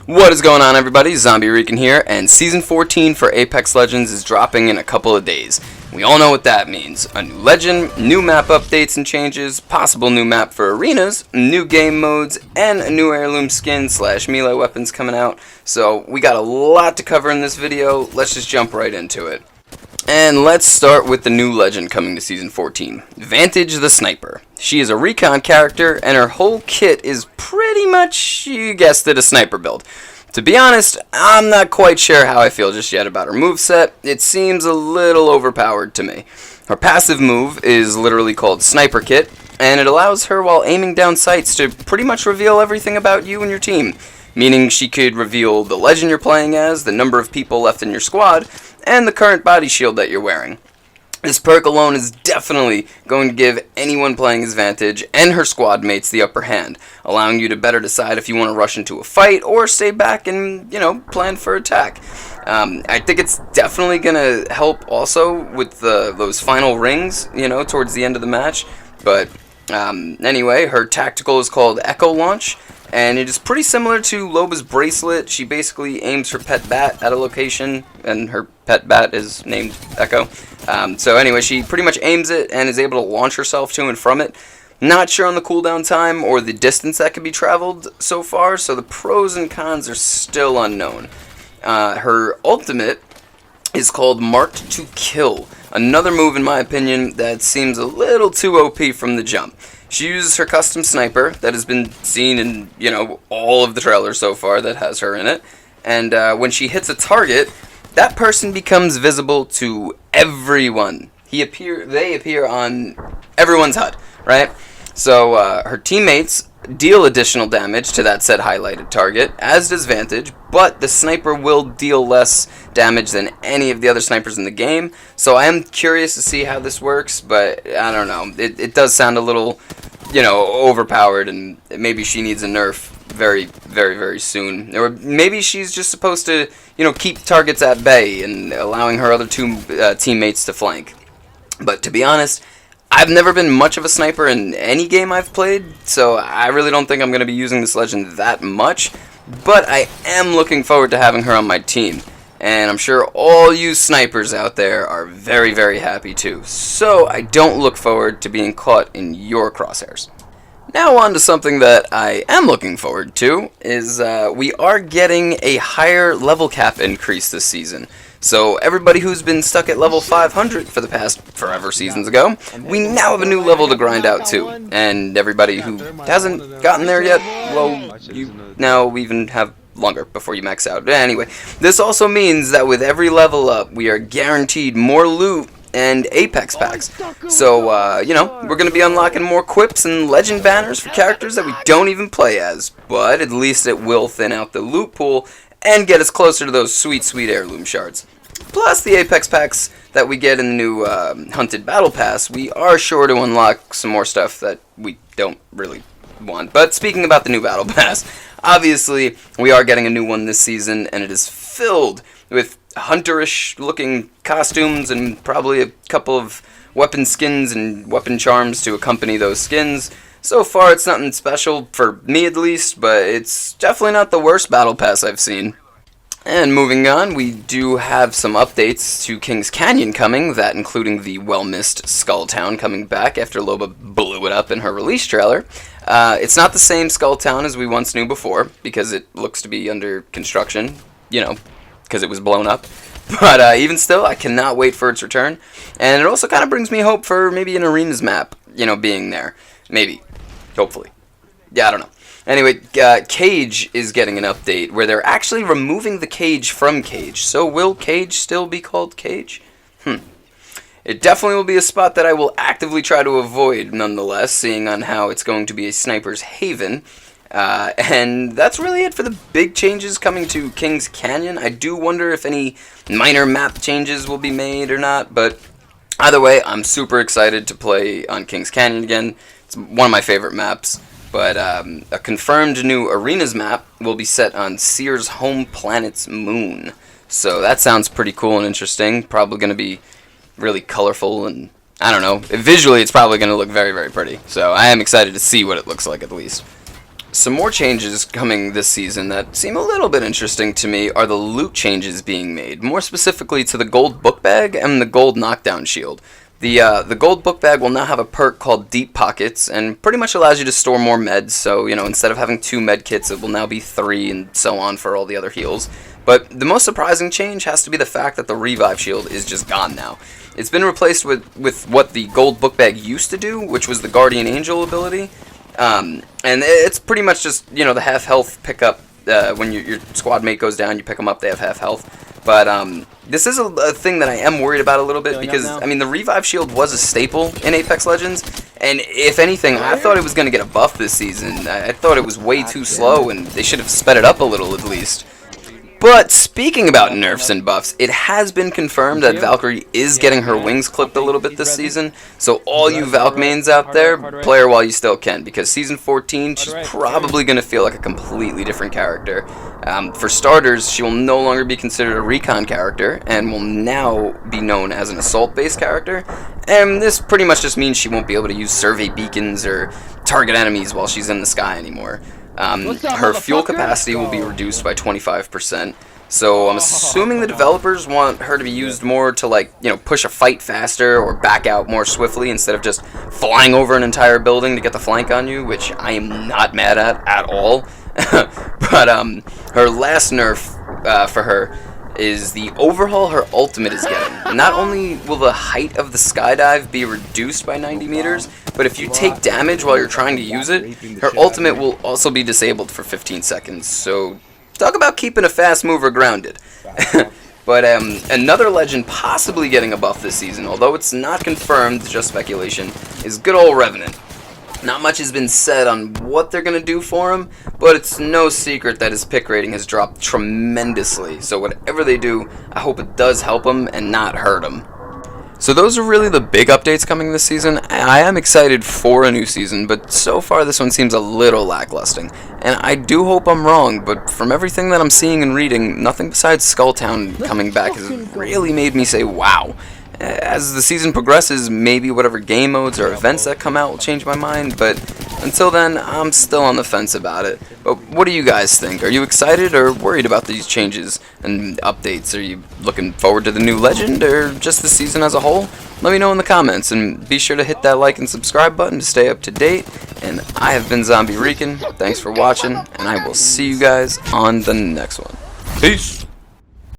What is going on, everybody? Zombie Rican here, and Season 14 for Apex Legends is dropping in a couple of days. We all know what that means. A new legend, new map updates and changes, possible new map for arenas, new game modes, and a new heirloom skin / melee weapons coming out. So we got a lot to cover in this video. Let's just jump right into it. And let's start with the new legend coming to Season 14, Vantage the Sniper. She is a recon character, and her whole kit is pretty much, you guessed it, a sniper build. To be honest, I'm not quite sure how I feel just yet about her moveset. It seems a little overpowered to me. Her passive move is literally called Sniper Kit, and it allows her, while aiming down sights, to pretty much reveal everything about you and your team. Meaning she could reveal the legend you're playing as, the number of people left in your squad, and the current body shield that you're wearing. This perk alone is definitely going to give anyone playing as Vantage and her squad mates the upper hand, allowing you to better decide if you want to rush into a fight or stay back and, plan for attack. I think it's definitely going to help also with those final rings, towards the end of the match. But anyway, her tactical is called Echo Launch, and it is pretty similar to Loba's bracelet. She basically aims her pet bat at a location, and her pet bat is named Echo. So anyway, she pretty much aims it and is able to launch herself to and from it. Not sure on the cooldown time or the distance that can be traveled so far, so the pros and cons are still unknown. Her ultimate is called Marked to Kill. Another move, in my opinion, that seems a little too OP from the jump. She uses her custom sniper that has been seen in, all of the trailers so far that has her in it. And when she hits a target, that person becomes visible to everyone. They appear on everyone's HUD, right? So her teammates deal additional damage to that said highlighted target, as does Vantage, but the sniper will deal less damage than any of the other snipers in the game. So I am curious to see how this works, but I don't know. It does sound a little, overpowered, and maybe she needs a nerf very, very, very soon. Or maybe she's just supposed to, keep targets at bay and allowing her other two teammates to flank. But to be honest, I've never been much of a sniper in any game I've played, so I really don't think I'm going to be using this legend that much, but I am looking forward to having her on my team, and I'm sure all you snipers out there are very, very happy too, so I don't look forward to being caught in your crosshairs. Now on to something that I am looking forward to, is we are getting a higher level cap increase this season. So everybody who's been stuck at level 500 for the past forever seasons ago, we now have a new level to grind out too. And everybody who hasn't gotten there yet, well, you now even have longer before you max out. Anyway, this also means that with every level up, we are guaranteed more loot and Apex packs. So, we're going to be unlocking more quips and legend banners for characters that we don't even play as. But at least it will thin out the loot pool and get us closer to those sweet, sweet heirloom shards. Plus the Apex packs that we get in the new Hunted Battle Pass, we are sure to unlock some more stuff that we don't really want. But speaking about the new Battle Pass, obviously we are getting a new one this season, and it is filled with hunterish looking costumes and probably a couple of weapon skins and weapon charms to accompany those skins. So far it's nothing special, for me at least, but it's definitely not the worst Battle Pass I've seen. And moving on, we do have some updates to Kings Canyon coming, that including the well-missed Skulltown coming back after Loba blew it up in her release trailer. It's not the same Skulltown as we once knew before, because it looks to be under construction, because it was blown up. But even still, I cannot wait for its return. And it also kind of brings me hope for maybe an arenas map, being there. Maybe. Hopefully. Yeah, I don't know. Anyway, Cage is getting an update where they're actually removing the cage from Cage. So will Cage still be called Cage? It definitely will be a spot that I will actively try to avoid nonetheless, seeing on how it's going to be a sniper's haven. And that's really it for the big changes coming to Kings Canyon. I do wonder if any minor map changes will be made or not, but either way, I'm super excited to play on Kings Canyon again. It's one of my favorite maps. But a confirmed new arenas map will be set on Seer's home planet's moon. So that sounds pretty cool and interesting. Probably going to be really colorful, and I don't know. Visually, it's probably going to look very, very pretty. So I am excited to see what it looks like at least. Some more changes coming this season that seem a little bit interesting to me are the loot changes being made, more specifically to the gold book bag and the gold knockdown shield. The gold book bag will now have a perk called Deep Pockets, and pretty much allows you to store more meds, so, you know, instead of having 2 med kits, it will now be 3, and so on for all the other heals. But the most surprising change has to be the fact that the revive shield is just gone now. It's been replaced with what the gold book bag used to do, which was the Guardian Angel ability, and it's pretty much just, you know, the half health pickup. When your squad mate goes down, you pick them up, they have half health. But this is a thing that I am worried about a little bit, because, I mean, the revive shield was a staple in Apex Legends, and if anything, I thought it was going to get a buff this season. I thought it was way too slow, and they should have sped it up a little at least. But speaking about nerfs and buffs, it has been confirmed that Valkyrie is getting her wings clipped a little bit this season. So all you Valk mains out there, play her while you still can, because Season 14, she's probably going to feel like a completely different character. For starters, she will no longer be considered a recon character, and will now be known as an assault-based character. And this pretty much just means she won't be able to use survey beacons or target enemies while she's in the sky anymore. Her fuel capacity will be reduced by 25%, so I'm assuming the developers want her to be used more to, like, you know, push a fight faster or back out more swiftly instead of just flying over an entire building to get the flank on you, which I am not mad at all. But her last nerf for her is the overhaul her ultimate is getting. Not only will the height of the skydive be reduced by 90 meters, but if you take damage while you're trying to use it, her ultimate will also be disabled for 15 seconds. So talk about keeping a fast mover grounded. But another legend possibly getting a buff this season, although it's not confirmed, just speculation, is good old Revenant. Not much has been said on what they're going to do for him, but it's no secret that his pick rating has dropped tremendously. So whatever they do, I hope it does help him and not hurt him. So those are really the big updates coming this season. I am excited for a new season, but so far this one seems a little lacklusting. And I do hope I'm wrong, but from everything that I'm seeing and reading, nothing besides Skulltown coming back has really made me say wow. As the season progresses, maybe whatever game modes or events that come out will change my mind, but until then, I'm still on the fence about it. But what do you guys think? Are you excited or worried about these changes and updates? Are you looking forward to the new legend or just the season as a whole? Let me know in the comments, and be sure to hit that like and subscribe button to stay up to date. And I have been Zombie Rican. Thanks for watching, and I will see you guys on the next one. Peace!